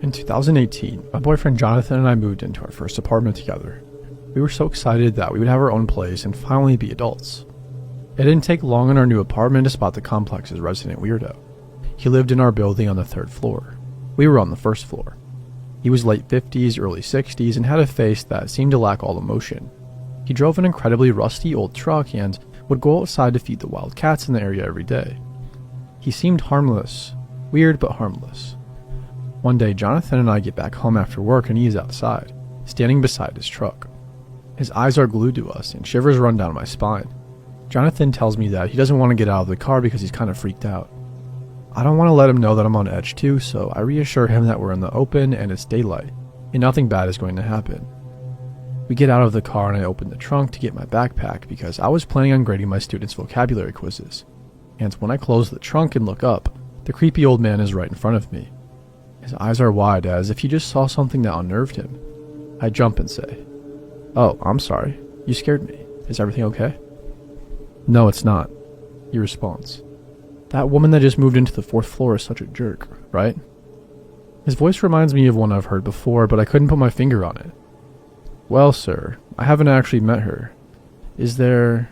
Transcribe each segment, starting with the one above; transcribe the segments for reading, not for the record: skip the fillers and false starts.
In 2018, my boyfriend Jonathan and I moved into our first apartment together. We were so excited that we would have our own place and finally be adults. It didn't take long in our new apartment to spot the complex's resident weirdo. He lived in our building on the 3rd floor. We were on the 1st floor. He was late 50s, early 60s, and had a face that seemed to lack all emotion. He drove an incredibly rusty old truck and would go outside to feed the wild cats in the area every day. He seemed harmless. Weird, but harmless. One day, Jonathan and I get back home after work and he is outside, standing beside his truck. His eyes are glued to us and shivers run down my spine. Jonathan tells me that he doesn't want to get out of the car because he's kind of freaked out. I don't want to let him know that I'm on edge too, so I reassure him that we're in the open and it's daylight, and nothing bad is going to happen. We get out of the car and I open the trunk to get my backpack because I was planning on grading my students' vocabulary quizzes. And when I close the trunk and look up, the creepy old man is right in front of me. His eyes are wide as if he just saw something that unnerved him. I jump and say, "Oh, I'm sorry. You scared me. Is everything okay?" "No, it's not," he responds. "That woman that just moved into the 4th floor is such a jerk, right?" His voice reminds me of one I've heard before, but I couldn't put my finger on it. "Well, sir, I haven't actually met her. Is there...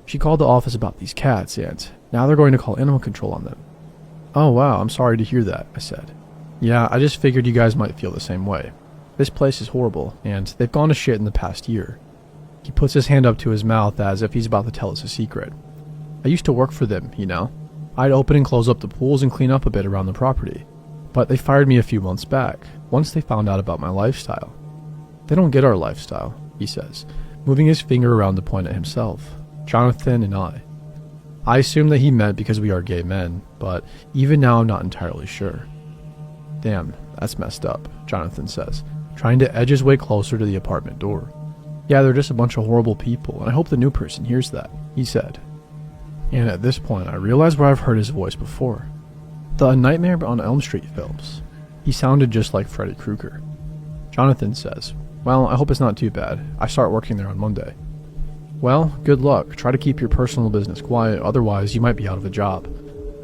She called the office about these cats, and now they're going to call animal control on them." "Oh, wow, I'm sorry to hear that," I said. "Yeah, I just figured you guys might feel the same way. This place is horrible, and they've gone to shit in the past year." He puts his hand up to his mouth as if he's about to tell us a secret. "I used to work for them, you know. I'd open and close up the pools and clean up a bit around the property. But they fired me a few months back, once they found out about my lifestyle." "They don't get our lifestyle," he says, moving his finger around to point at himself, Jonathan and I. I assume that he meant because we are gay men, but even now I'm not entirely sure. "Damn, that's messed up," Jonathan says, trying to edge his way closer to the apartment door. "Yeah, they're just a bunch of horrible people, and I hope the new person hears that," he said. And at this point, I realize where I've heard his voice before. The A Nightmare on Elm Street films. He sounded just like Freddy Krueger. Jonathan says, "Well, I hope it's not too bad. I start working there on Monday." "Well, good luck. Try to keep your personal business quiet, otherwise you might be out of a job.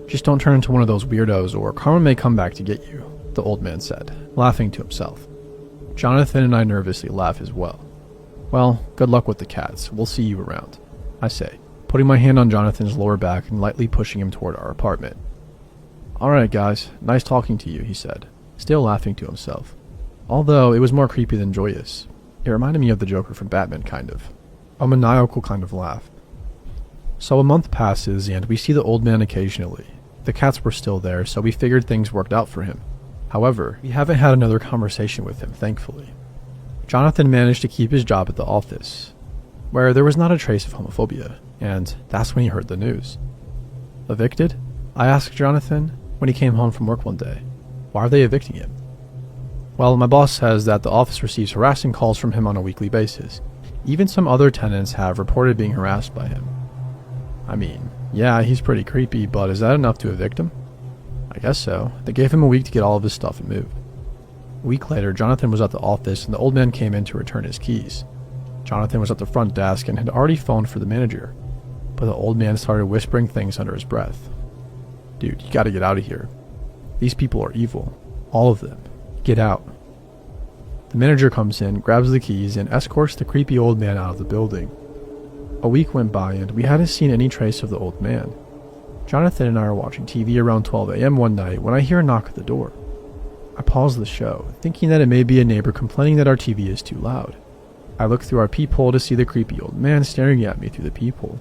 Just don't turn into one of those weirdos or karma may come back to get you," the old man said, laughing to himself. Jonathan and I nervously laugh as well. "Well, good luck with the cats. We'll see you around," I say, putting my hand on Jonathan's lower back and lightly pushing him toward our apartment. "Alright guys, nice talking to you," he said, still laughing to himself. Although it was more creepy than joyous. It reminded me of the Joker from Batman, kind of. A maniacal kind of laugh. So a month passes and we see the old man occasionally. The cats were still there, so we figured things worked out for him. However, we haven't had another conversation with him, thankfully. Jonathan managed to keep his job at the office, where there was not a trace of homophobia, and that's when he heard the news. "Evicted?" I asked Jonathan when he came home from work one day. "Why are they evicting him?" "Well, my boss says that the office receives harassing calls from him on a weekly basis. Even some other tenants have reported being harassed by him." "I mean, yeah, he's pretty creepy, but is that enough to evict him?" "I guess so. They gave him a week to get all of his stuff and move." A week later, Jonathan was at the office and the old man came in to return his keys. Jonathan was at the front desk and had already phoned for the manager, but the old man started whispering things under his breath. "Dude, you gotta get out of here. These people are evil. All of them. Get out." The manager comes in, grabs the keys, and escorts the creepy old man out of the building. A week went by and we hadn't seen any trace of the old man. Jonathan and I are watching TV around 12 a.m. one night when I hear a knock at the door. I pause the show, thinking that it may be a neighbor complaining that our TV is too loud. I look through our peephole to see the creepy old man staring at me through the peephole.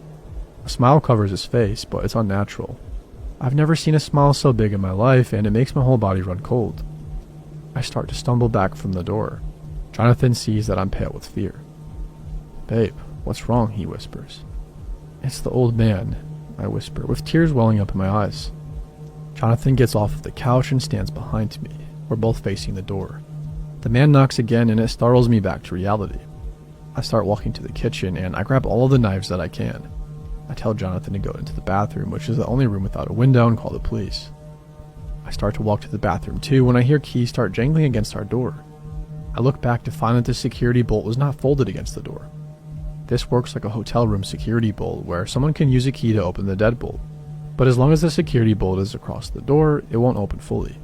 A smile covers his face, but it's unnatural. I've never seen a smile so big in my life, and it makes my whole body run cold. I start to stumble back from the door. Jonathan sees that I'm pale with fear. "Babe, what's wrong?" he whispers. "It's the old man," I whisper, with tears welling up in my eyes. Jonathan gets off of the couch and stands behind me. We're both facing the door. The man knocks again and it startles me back to reality. I start walking to the kitchen and I grab all of the knives that I can. I tell Jonathan to go into the bathroom, which is the only room without a window, and call the police. I start to walk to the bathroom too when I hear keys start jangling against our door. I look back to find that the security bolt was not folded against the door. This works like a hotel room security bolt where someone can use a key to open the deadbolt, but as long as the security bolt is across the door, it won't open fully.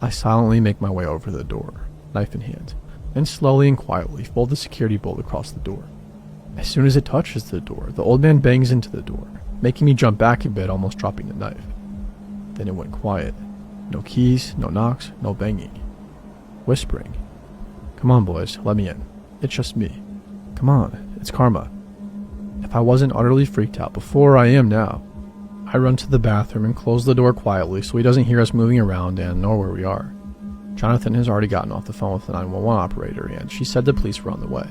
I silently make my way over to the door, knife in hand, and slowly and quietly fold the security bolt across the door. As soon as it touches the door, the old man bangs into the door, making me jump back a bit, almost dropping the knife. Then it went quiet. No keys, no knocks, no banging. Whispering. "Come on, boys, let me in. It's just me. Come on, it's karma." If I wasn't utterly freaked out before, I am now. I run to the bathroom and close the door quietly so he doesn't hear us moving around and know where we are. Jonathan has already gotten off the phone with the 911 operator, and she said the police were on the way.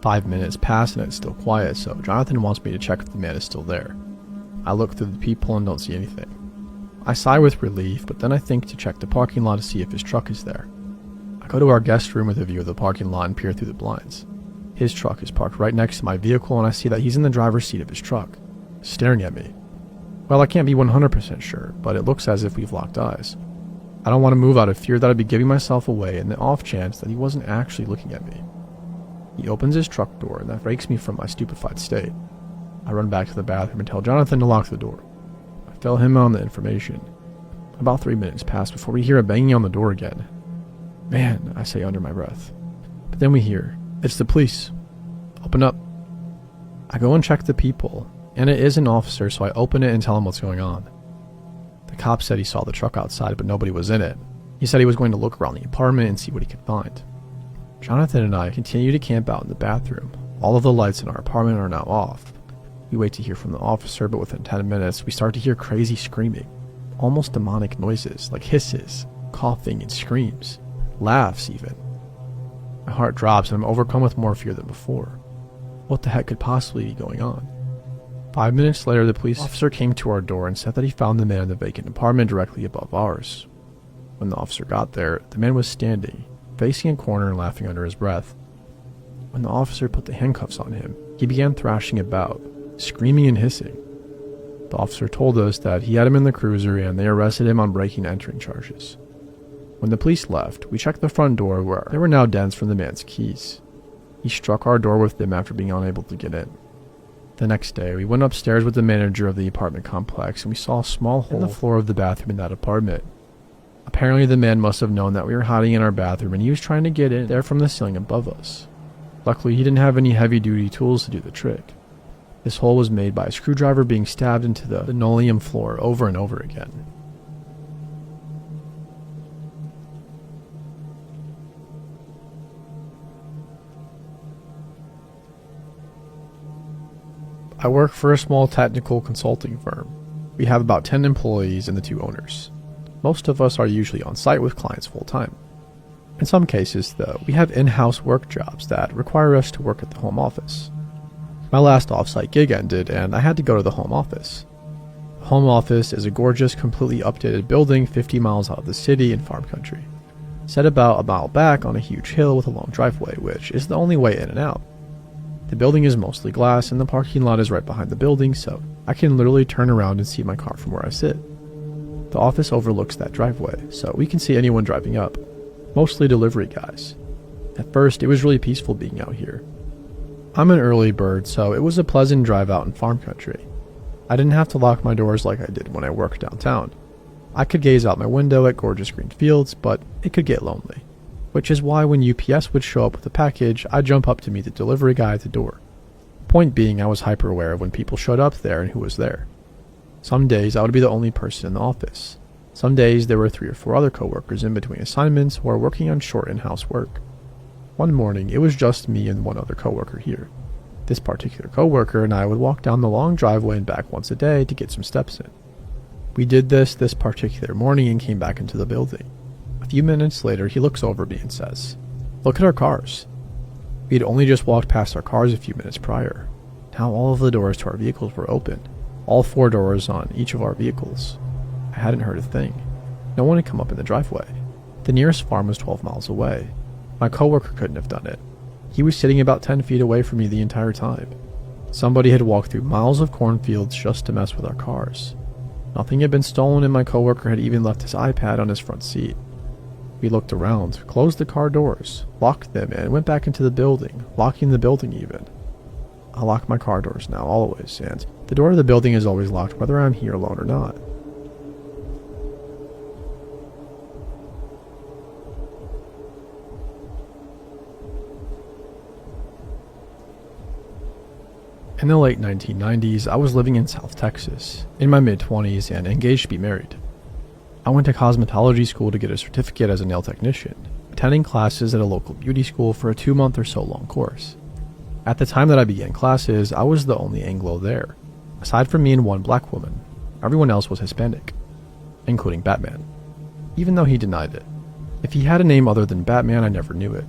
5 minutes pass and it's still quiet, so Jonathan wants me to check if the man is still there. I look through the peephole and don't see anything. I sigh with relief, but then I think to check the parking lot to see if his truck is there. I go to our guest room with a view of the parking lot and peer through the blinds. His truck is parked right next to my vehicle, and I see that he's in the driver's seat of his truck, staring at me. Well, I can't be 100% sure, but it looks as if we've locked eyes. I don't want to move out of fear that I'd be giving myself away in the off chance that he wasn't actually looking at me. He opens his truck door, and that breaks me from my stupefied state. I run back to the bathroom and tell Jonathan to lock the door. I fill him on the information. About 3 minutes pass before we hear a banging on the door again. "Man," I say under my breath. But then we hear, "It's the police. Open up." I go and check the peephole, and it is an officer, so I open it and tell him what's going on. The cop said he saw the truck outside, but nobody was in it. He said he was going to look around the apartment and see what he could find. Jonathan and I continue to camp out in the bathroom. All of the lights in our apartment are now off. We wait to hear from the officer, but within 10 minutes, we start to hear crazy screaming. Almost demonic noises, like hisses, coughing, and screams. Laughs, even. My heart drops, and I'm overcome with more fear than before. What the heck could possibly be going on? 5 minutes later, the police officer came to our door and said that he found the man in the vacant apartment directly above ours. When the officer got there, the man was standing, facing a corner and laughing under his breath. When the officer put the handcuffs on him, he began thrashing about, screaming and hissing. The officer told us that he had him in the cruiser and they arrested him on breaking and entering charges. When the police left, we checked the front door where there were now dents from the man's keys. He struck our door with them after being unable to get in. The next day, we went upstairs with the manager of the apartment complex and we saw a small hole in the floor of the bathroom in that apartment. Apparently the man must have known that we were hiding in our bathroom and he was trying to get in there from the ceiling above us. Luckily, he didn't have any heavy-duty tools to do the trick. This hole was made by a screwdriver being stabbed into the linoleum floor over and over again. I work for a small technical consulting firm. We have about 10 employees and the 2 owners. Most of us are usually on site with clients full-time. In some cases, though, we have in-house work jobs that require us to work at the home office. My last off-site gig ended and I had to go to the home office. The home office is a gorgeous, completely updated building 50 miles out of the city in farm country, set about a mile back on a huge hill with a long driveway, which is the only way in and out. The building is mostly glass and the parking lot is right behind the building, so I can literally turn around and see my car from where I sit. The office overlooks that driveway, so we can see anyone driving up, mostly delivery guys. At first, it was really peaceful being out here. I'm an early bird, so it was a pleasant drive out in farm country. I didn't have to lock my doors like I did when I worked downtown. I could gaze out my window at gorgeous green fields, but it could get lonely. Which is why when UPS would show up with a package, I'd jump up to meet the delivery guy at the door. Point being, I was hyper aware of when people showed up there and who was there. Some days I would be the only person in the office. Some days there were 3 or 4 other coworkers in between assignments or working on short in-house work. One morning, it was just me and one other coworker here. This particular coworker and I would walk down the long driveway and back once a day to get some steps in. We did this particular morning and came back into the building. A few minutes later, he looks over at me and says, "Look at our cars." We had only just walked past our cars a few minutes prior. Now all of the doors to our vehicles were open, all 4 doors on each of our vehicles. I hadn't heard a thing. No one had come up in the driveway. The nearest farm was 12 miles away. My coworker couldn't have done it. He was sitting about 10 feet away from me the entire time. Somebody had walked through miles of cornfields just to mess with our cars. Nothing had been stolen and my coworker had even left his iPad on his front seat. We looked around, closed the car doors, locked them, and went back into the building, locking the building even. I lock my car doors now always, and the door of the building is always locked whether I'm here alone or not. In the late 1990s, I was living in South Texas, in my mid-20s and engaged to be married. I went to cosmetology school to get a certificate as a nail technician, attending classes at a local beauty school for a 2-month or so long course. At the time that I began classes, I was the only Anglo there. Aside from me and one black woman, everyone else was Hispanic, including Batman, even though he denied it. If he had a name other than Batman, I never knew it.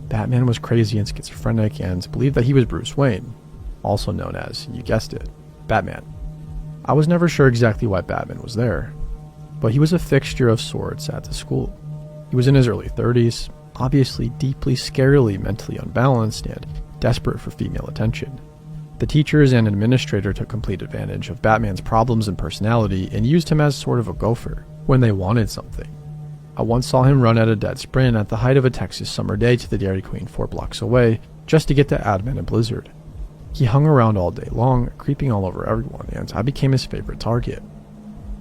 Batman was crazy and schizophrenic and believed that he was Bruce Wayne, also known as, you guessed it, Batman. I was never sure exactly why Batman was there, but he was a fixture of sorts at the school. He was in his early 30s, obviously deeply, scarily mentally unbalanced and desperate for female attention. The teachers and administrator took complete advantage of Batman's problems and personality and used him as sort of a gopher when they wanted something. I once saw him run at a dead sprint at the height of a Texas summer day to the Dairy Queen 4 blocks away just to get to admin and Blizzard. He hung around all day long, creeping all over everyone, and I became his favorite target.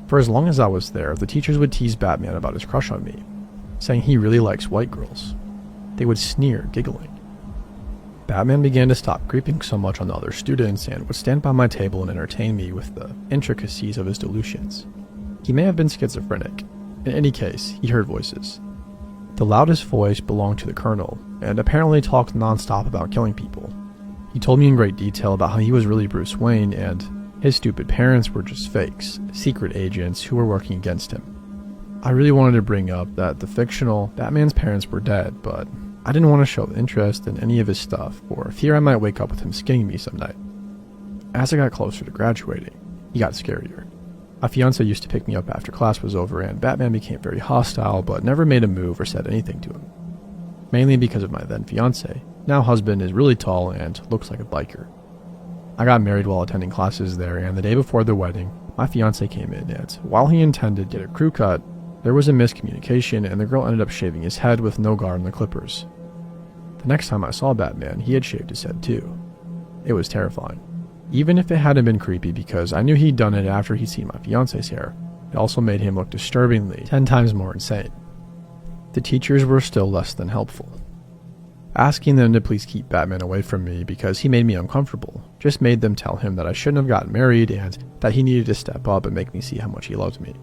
For as long as I was there, the teachers would tease Batman about his crush on me, saying he really likes white girls. They would sneer, giggling. Batman began to stop creeping so much on the other students and would stand by my table and entertain me with the intricacies of his delusions. He may have been schizophrenic. In any case, he heard voices. The loudest voice belonged to the Colonel, and apparently talked non-stop about killing people. He told me in great detail about how he was really Bruce Wayne and his stupid parents were just fakes, secret agents who were working against him. I really wanted to bring up that the fictional Batman's parents were dead, but I didn't want to show interest in any of his stuff for fear I might wake up with him skinning me some night. As I got closer to graduating, he got scarier. My fiancé used to pick me up after class was over, and Batman became very hostile but never made a move or said anything to him. Mainly because of my then fiancé, now husband, is really tall and looks like a biker. I got married while attending classes there, and the day before the wedding, my fiancé came in, and while he intended to get a crew cut, there was a miscommunication and the girl ended up shaving his head with no guard on the clippers. The next time I saw Batman, he had shaved his head too. It was terrifying. Even if it hadn't been creepy because I knew he'd done it after he'd seen my fiancé's hair, it also made him look disturbingly 10 times more insane. The teachers were still less than helpful. Asking them to please keep Batman away from me because he made me uncomfortable just made them tell him that I shouldn't have gotten married and that he needed to step up and make me see how much he loved me.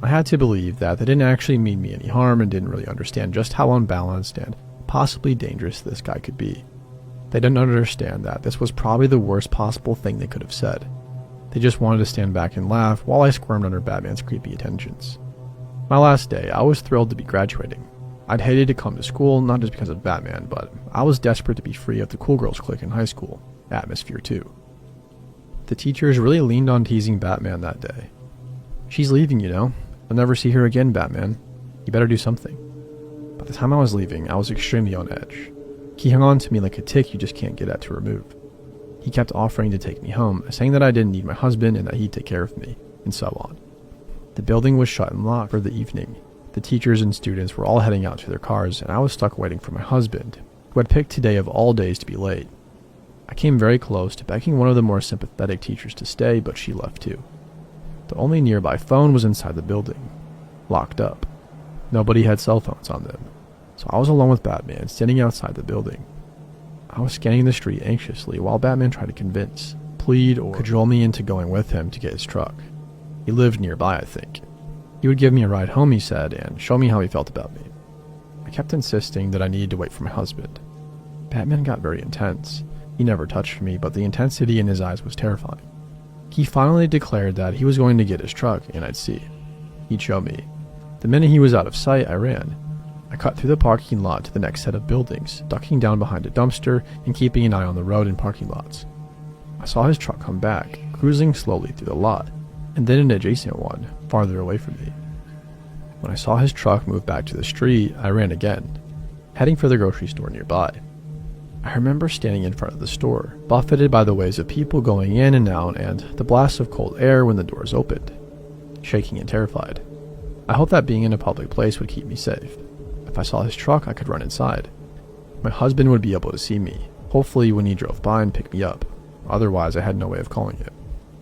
I had to believe that they didn't actually mean me any harm and didn't really understand just how unbalanced and possibly dangerous this guy could be. They didn't understand that this was probably the worst possible thing they could have said. They just wanted to stand back and laugh while I squirmed under Batman's creepy attentions. My last day, I was thrilled to be graduating. I'd hated to come to school, not just because of Batman, but I was desperate to be free of the cool girls clique in high school, atmosphere too. The teachers really leaned on teasing Batman that day. "She's leaving, you know. I'll never see her again, Batman. You better do something." By the time I was leaving, I was extremely on edge. He hung on to me like a tick you just can't get at to remove. He kept offering to take me home, saying that I didn't need my husband and that he'd take care of me, and so on. The building was shut and locked for the evening. The teachers and students were all heading out to their cars, and I was stuck waiting for my husband, who had picked today of all days to be late. I came very close to begging one of the more sympathetic teachers to stay, but she left too. The only nearby phone was inside the building, locked up. Nobody had cell phones on them, so I was alone with Batman standing outside the building. I was scanning the street anxiously while Batman tried to convince, plead, or cajole me into going with him to get his truck. He lived nearby, I think. He would give me a ride home, he said, and show me how he felt about me. I kept insisting that I needed to wait for my husband. Batman got very intense. He never touched me, but the intensity in his eyes was terrifying. He finally declared that he was going to get his truck, and I'd see. He'd show me. The minute he was out of sight, I ran. I cut through the parking lot to the next set of buildings, ducking down behind a dumpster and keeping an eye on the road and parking lots. I saw his truck come back, cruising slowly through the lot, and then an adjacent one, farther away from me. When I saw his truck move back to the street, I ran again, heading for the grocery store nearby. I remember standing in front of the store, buffeted by the waves of people going in and out and the blast of cold air when the doors opened, shaking and terrified. I hoped that being in a public place would keep me safe. If I saw his truck, I could run inside. My husband would be able to see me, hopefully when he drove by and picked me up. Otherwise, I had no way of calling him.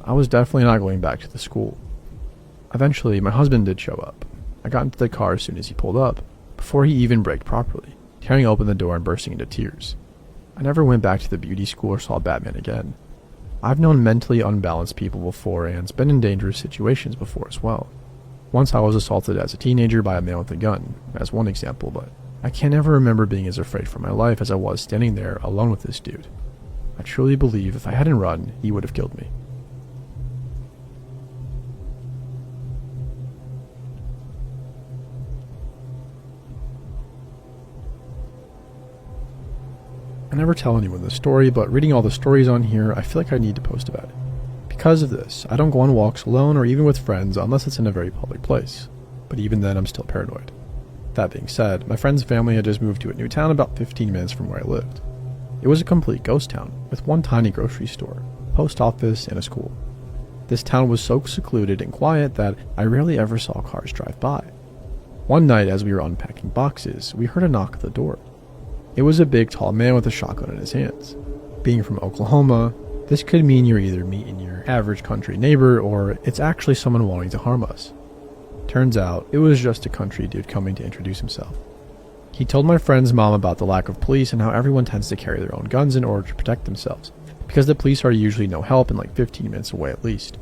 I was definitely not going back to the school. Eventually, my husband did show up. I got into the car as soon as he pulled up, before he even braked properly, tearing open the door and bursting into tears. I never went back to the beauty school or saw Batman again. I've known mentally unbalanced people before and been in dangerous situations before as well. Once I was assaulted as a teenager by a man with a gun, as one example, but I can't ever remember being as afraid for my life as I was standing there alone with this dude. I truly believe if I hadn't run, he would have killed me. I never tell anyone this story, but reading all the stories on here, I feel like I need to post about it. Because of this, I don't go on walks alone or even with friends unless it's in a very public place. But even then, I'm still paranoid. That being said, my friend's family had just moved to a new town about 15 minutes from where I lived. It was a complete ghost town, with one tiny grocery store, post office, and a school. This town was so secluded and quiet that I rarely ever saw cars drive by. One night, as we were unpacking boxes, we heard a knock at the door. It was a big, tall man with a shotgun in his hands. Being from Oklahoma, this could mean you're either meeting your average country neighbor or it's actually someone wanting to harm us. Turns out, it was just a country dude coming to introduce himself. He told my friend's mom about the lack of police and how everyone tends to carry their own guns in order to protect themselves, because the police are usually no help and like 15 minutes away at least.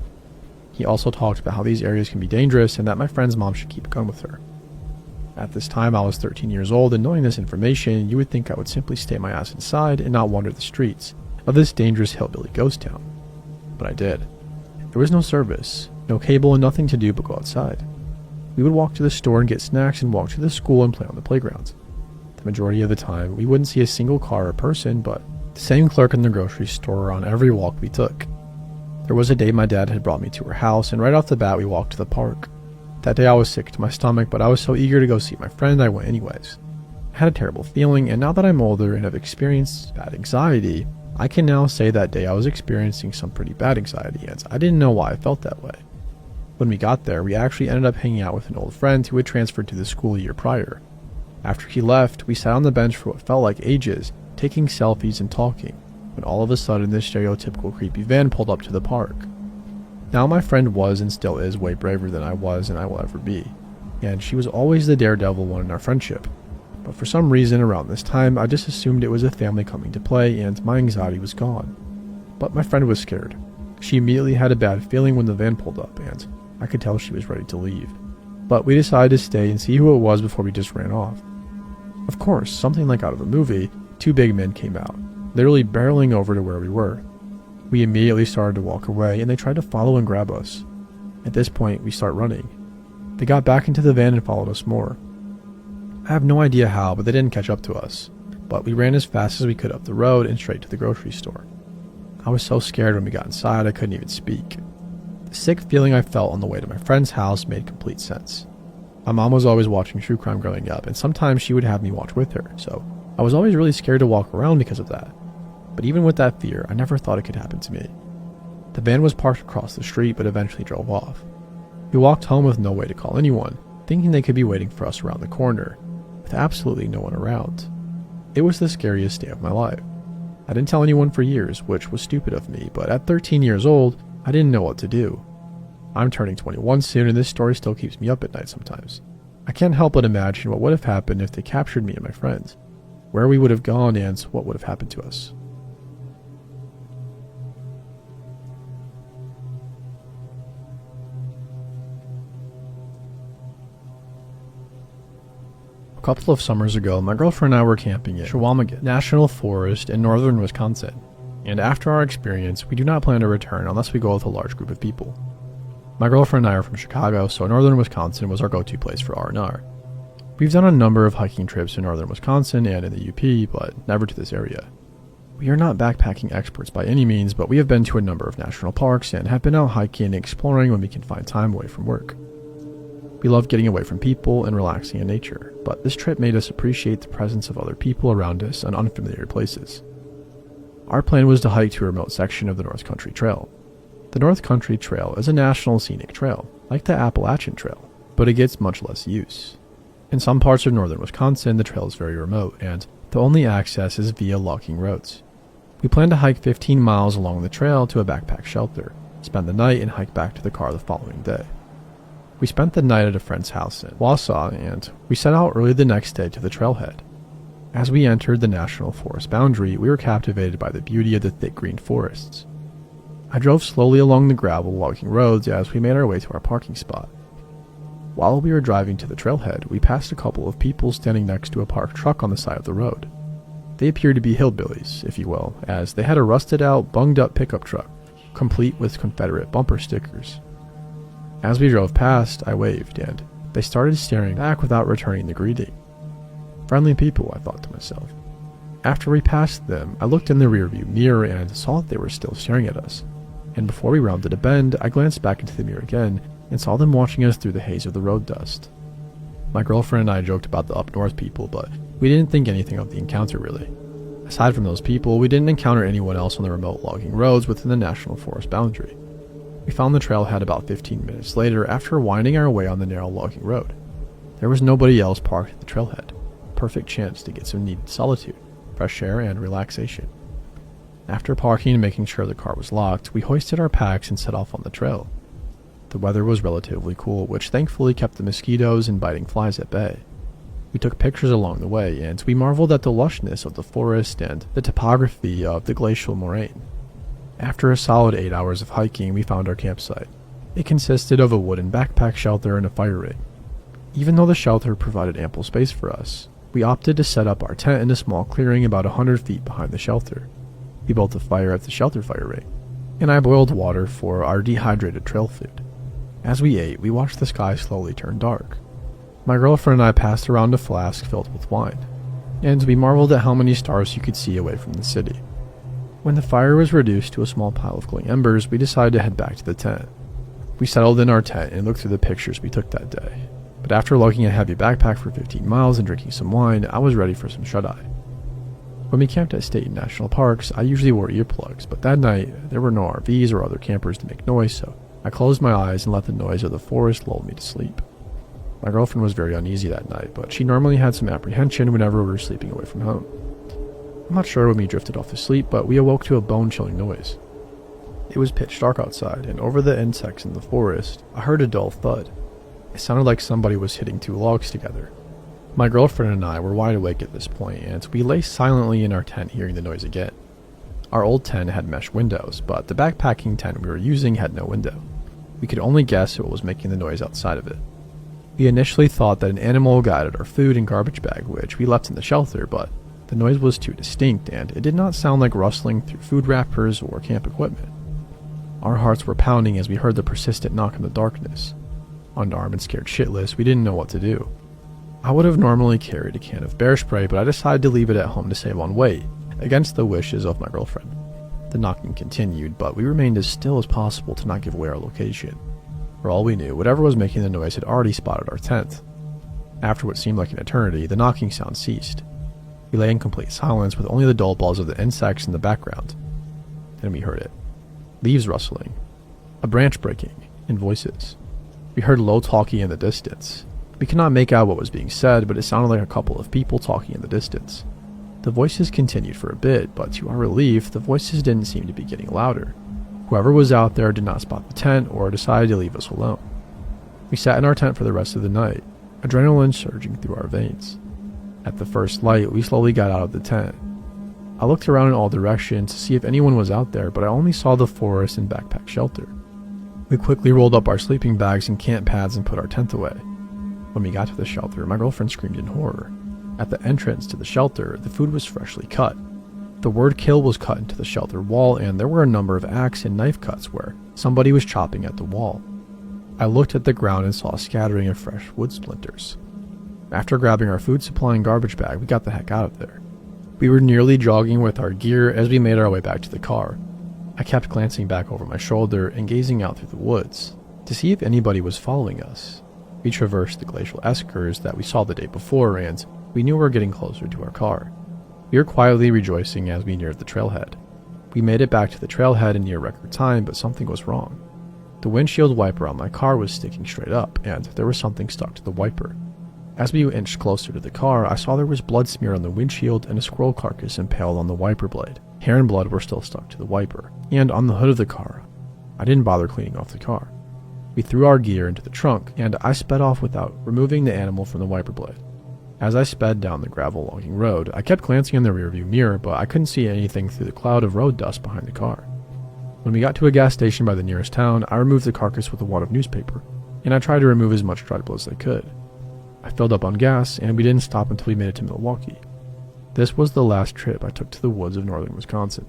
He also talked about how these areas can be dangerous and that my friend's mom should keep a gun with her. At this time, I was 13 years old, and knowing this information, you would think I would simply stay my ass inside and not wander the streets of this dangerous hillbilly ghost town. But I did. There was no service, no cable, and nothing to do but go outside. We would walk to the store and get snacks and walk to the school and play on the playgrounds. The majority of the time, we wouldn't see a single car or person, but the same clerk in the grocery store on every walk we took. There was a day my dad had brought me to her house, and right off the bat we walked to the park. That day I was sick to my stomach, but I was so eager to go see my friend I went anyways. I had a terrible feeling, and now that I'm older and have experienced bad anxiety, I can now say that day I was experiencing some pretty bad anxiety, and I didn't know why I felt that way. When we got there, we actually ended up hanging out with an old friend who had transferred to the school a year prior. After he left, we sat on the bench for what felt like ages, taking selfies and talking, when all of a sudden this stereotypical creepy van pulled up to the park. Now my friend was and still is way braver than I was and I will ever be, and she was always the daredevil one in our friendship. But for some reason around this time, I just assumed it was a family coming to play and my anxiety was gone. But my friend was scared. She immediately had a bad feeling when the van pulled up, and I could tell she was ready to leave. But we decided to stay and see who it was before we just ran off. Of course, something like out of a movie, two big men came out, literally barreling over to where we were. We immediately started to walk away, and they tried to follow and grab us. At this point, we start running. They got back into the van and followed us more. I have no idea how, but they didn't catch up to us. But we ran as fast as we could up the road and straight to the grocery store. I was so scared when we got inside I couldn't even speak. The sick feeling I felt on the way to my friend's house made complete sense. My mom was always watching true crime growing up, and sometimes she would have me watch with her, so I was always really scared to walk around because of that. But even with that fear, I never thought it could happen to me. The van was parked across the street but eventually drove off. We walked home with no way to call anyone, thinking they could be waiting for us around the corner, with absolutely no one around. It was the scariest day of my life. I didn't tell anyone for years, which was stupid of me, but at 13 years old, I didn't know what to do. I'm turning 21 soon, and this story still keeps me up at night sometimes. I can't help but imagine what would have happened if they captured me and my friends, where we would have gone and what would have happened to us. A couple of summers ago, my girlfriend and I were camping in Chequamegon National Forest in northern Wisconsin, and after our experience, we do not plan to return unless we go with a large group of people. My girlfriend and I are from Chicago, so northern Wisconsin was our go-to place for R&R. We've done a number of hiking trips in northern Wisconsin and in the UP, but never to this area. We are not backpacking experts by any means, but we have been to a number of national parks and have been out hiking and exploring when we can find time away from work. We love getting away from people and relaxing in nature, but this trip made us appreciate the presence of other people around us in unfamiliar places. Our plan was to hike to a remote section of the North Country Trail. The North Country Trail is a national scenic trail, like the Appalachian Trail, but it gets much less use. In some parts of northern Wisconsin, the trail is very remote, and the only access is via logging roads. We plan to hike 15 miles along the trail to a backpack shelter, spend the night, and hike back to the car the following day. We spent the night at a friend's house in Wausau, and we set out early the next day to the trailhead. As we entered the national forest boundary, we were captivated by the beauty of the thick green forests. I drove slowly along the gravel logging roads as we made our way to our parking spot. While we were driving to the trailhead, we passed a couple of people standing next to a parked truck on the side of the road. They appeared to be hillbillies, if you will, as they had a rusted-out, bunged-up pickup truck, complete with Confederate bumper stickers. As we drove past, I waved, and they started staring back without returning the greeting. Friendly people, I thought to myself. After we passed them, I looked in the rearview mirror and saw that they were still staring at us. And before we rounded a bend, I glanced back into the mirror again and saw them watching us through the haze of the road dust. My girlfriend and I joked about the up north people, but we didn't think anything of the encounter really. Aside from those people, we didn't encounter anyone else on the remote logging roads within the national forest boundary. We found the trailhead about 15 minutes later after winding our way on the narrow logging road. There was nobody else parked at the trailhead. Perfect chance to get some needed solitude, fresh air, and relaxation. After parking and making sure the car was locked, we hoisted our packs and set off on the trail. The weather was relatively cool, which thankfully kept the mosquitoes and biting flies at bay. We took pictures along the way, and we marveled at the lushness of the forest and the topography of the glacial moraine. After a solid 8 hours of hiking, we found our campsite. It consisted of a wooden backpack shelter and a fire ring. Even though the shelter provided ample space for us, we opted to set up our tent in a small clearing about 100 feet behind the shelter. We built a fire at the shelter fire ring, and I boiled water for our dehydrated trail food. As we ate, we watched the sky slowly turn dark. My girlfriend and I passed around a flask filled with wine, and we marveled at how many stars you could see away from the city. When the fire was reduced to a small pile of glowing embers, we decided to head back to the tent. We settled in our tent and looked through the pictures we took that day. But after lugging a heavy backpack for 15 miles and drinking some wine, I was ready for some shut-eye. When we camped at state and national parks, I usually wore earplugs, but that night, there were no RVs or other campers to make noise, so I closed my eyes and let the noise of the forest lull me to sleep. My girlfriend was very uneasy that night, but she normally had some apprehension whenever we were sleeping away from home. I'm not sure when we drifted off to sleep, but we awoke to a bone-chilling noise. It was pitch dark outside, and over the insects in the forest, I heard a dull thud. It sounded like somebody was hitting two logs together. My girlfriend and I were wide awake at this point, and we lay silently in our tent hearing the noise again. Our old tent had mesh windows, but the backpacking tent we were using had no window. We could only guess what was making the noise outside of it. We initially thought that an animal got at our food and garbage bag, which we left in the shelter, but the noise was too distinct, and it did not sound like rustling through food wrappers or camp equipment. Our hearts were pounding as we heard the persistent knock in the darkness. Unarmed and scared shitless, we didn't know what to do. I would have normally carried a can of bear spray, but I decided to leave it at home to save on weight, against the wishes of my girlfriend. The knocking continued, but we remained as still as possible to not give away our location. For all we knew, whatever was making the noise had already spotted our tent. After what seemed like an eternity, the knocking sound ceased. We lay in complete silence with only the dull buzz of the insects in the background. Then we heard it. Leaves rustling, a branch breaking, and voices. We heard low talking in the distance. We could not make out what was being said, but it sounded like a couple of people talking in the distance. The voices continued for a bit, but to our relief, the voices didn't seem to be getting louder. Whoever was out there did not spot the tent or decided to leave us alone. We sat in our tent for the rest of the night, adrenaline surging through our veins. At the first light, we slowly got out of the tent. I looked around in all directions to see if anyone was out there, but I only saw the forest and backpack shelter. We quickly rolled up our sleeping bags and camp pads and put our tent away. When we got to the shelter, my girlfriend screamed in horror. At the entrance to the shelter, the food was freshly cut. The word kill was cut into the shelter wall, and there were a number of axe and knife cuts where somebody was chopping at the wall. I looked at the ground and saw a scattering of fresh wood splinters. After grabbing our food supply and garbage bag, we got the heck out of there. We were nearly jogging with our gear as we made our way back to the car. I kept glancing back over my shoulder and gazing out through the woods to see if anybody was following us. We traversed the glacial eschers that we saw the day before, and we knew we were getting closer to our car. We were quietly rejoicing as we neared the trailhead. We made it back to the trailhead in near record time, but something was wrong. The windshield wiper on my car was sticking straight up, and there was something stuck to the wiper. As we inched closer to the car, I saw there was blood smeared on the windshield and a squirrel carcass impaled on the wiper blade. Hair and blood were still stuck to the wiper, and on the hood of the car. I didn't bother cleaning off the car. We threw our gear into the trunk, and I sped off without removing the animal from the wiper blade. As I sped down the gravel logging road, I kept glancing in the rearview mirror, but I couldn't see anything through the cloud of road dust behind the car. When we got to a gas station by the nearest town, I removed the carcass with a wad of newspaper, and I tried to remove as much dried blood as I could. I filled up on gas, and we didn't stop until we made it to Milwaukee. This was the last trip I took to the woods of northern Wisconsin.